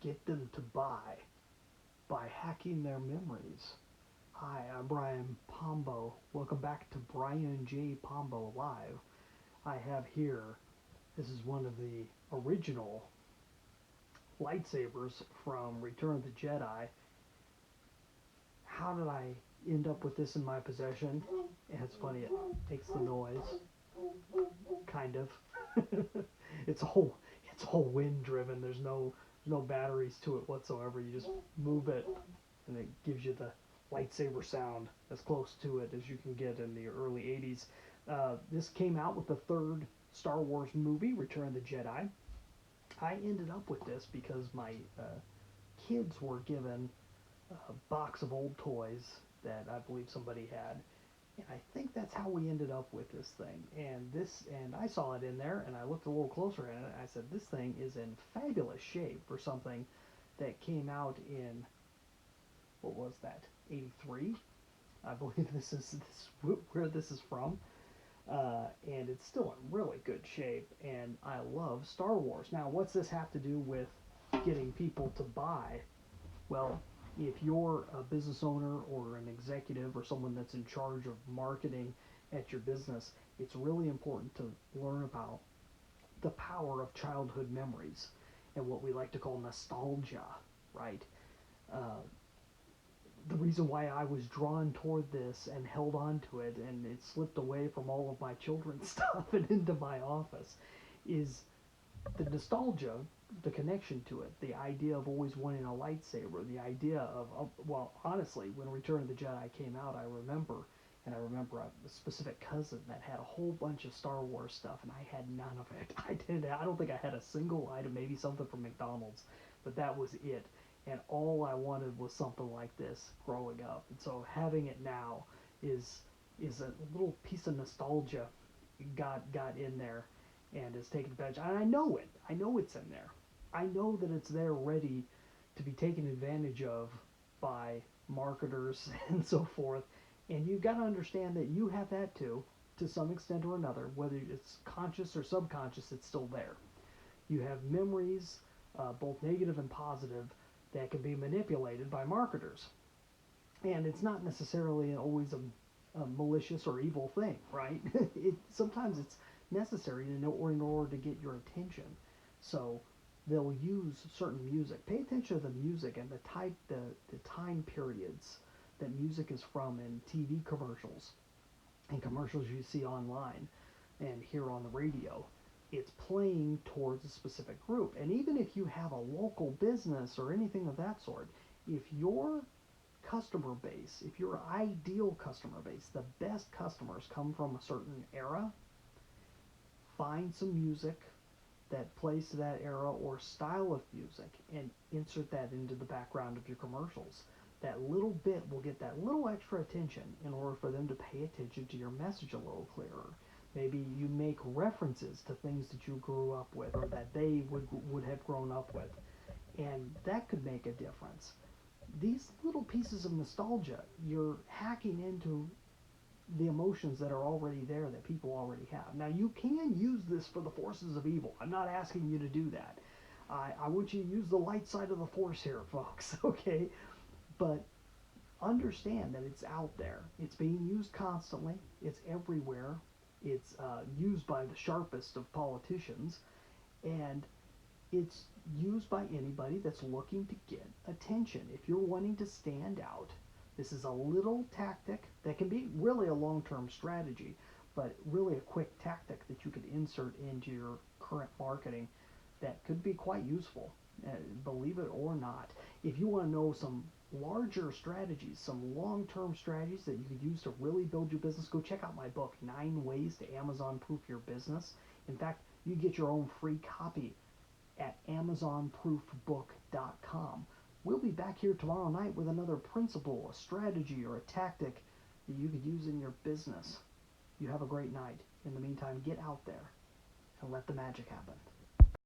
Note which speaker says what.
Speaker 1: get them to buy by hacking their memories. Hi, I'm Brian Pombo. Welcome back to Brian J. Pombo Live. I have here, this is one of the original lightsabers from Return of the Jedi. How did I end up with this in my possession? And it's funny, it makes the noise, kind of. it's all it's all wind driven. There's no batteries to it whatsoever. You just move it, and it gives you the lightsaber sound as close to it as you can get in the early '80s. This came out with the third Star Wars movie, Return of the Jedi. I ended up with this because my kids were given a box of old toys that I believe somebody had, and I think that's how we ended up with this thing. And I saw it in there, and I looked a little closer at it. And I said, this thing is in fabulous shape for something that came out in, what was that, '83? I believe where this is from. And it's still in really good shape. And I love Star Wars. Now, what's this have to do with getting people to buy? Well, if you're a business owner or an executive or someone that's in charge of marketing at your business, it's really important to learn about the power of childhood memories and what we like to call nostalgia, right? Uh, the reason why I was drawn toward this and held on to it, and it slipped away from all of my children's stuff and into my office, is the nostalgia, the connection to it, the idea of always wanting a lightsaber, the idea of well, honestly, when Return of the Jedi came out, I remember a specific cousin that had a whole bunch of Star Wars stuff, and I had none of it. I don't think I had a single item, maybe something from McDonald's, but that was it. And all I wanted was something like this growing up. And so having it now is a little piece of nostalgia got in there and is taken advantage. And I know it. I know it's in there. I know that it's there ready to be taken advantage of by marketers and so forth. And you've got to understand that you have that too, to some extent or another, whether it's conscious or subconscious, it's still there. You have memories, both negative and positive, that can be manipulated by marketers. And it's not necessarily always a malicious or evil thing, right? Sometimes it's necessary in order to get your attention. So they'll use certain music. Pay attention to the music and the time periods that music is from in TV commercials and commercials you see online and hear on the radio. It's playing towards a specific group. And even if you have a local business or anything of that sort, if your customer base, if your ideal customer base, the best customers come from a certain era, find some music that plays to that era or style of music and insert that into the background of your commercials. That little bit will get that little extra attention in order for them to pay attention to your message a little clearer. Maybe you make references to things that you grew up with or that they would have grown up with, and that could make a difference. These little pieces of nostalgia, you're hacking into the emotions that are already there that people already have. Now, you can use this for the forces of evil. I'm not asking you to do that. I want you to use the light side of the force here, folks, okay? But understand that it's out there. It's being used constantly. It's everywhere. It's used by the sharpest of politicians. And it's used by anybody that's looking to get attention. If you're wanting to stand out, this is a little tactic that can be really a long-term strategy, but really a quick tactic that you could insert into your current marketing that could be quite useful, believe it or not. If you want to know some larger strategies, some long-term strategies that you could use to really build your business, go check out my book, 9 Ways to Amazon-Proof Your Business. In fact, you get your own free copy at amazonproofbook.com. We'll be back here tomorrow night with another principle, a strategy, or a tactic that you could use in your business. You have a great night. In the meantime, get out there and let the magic happen.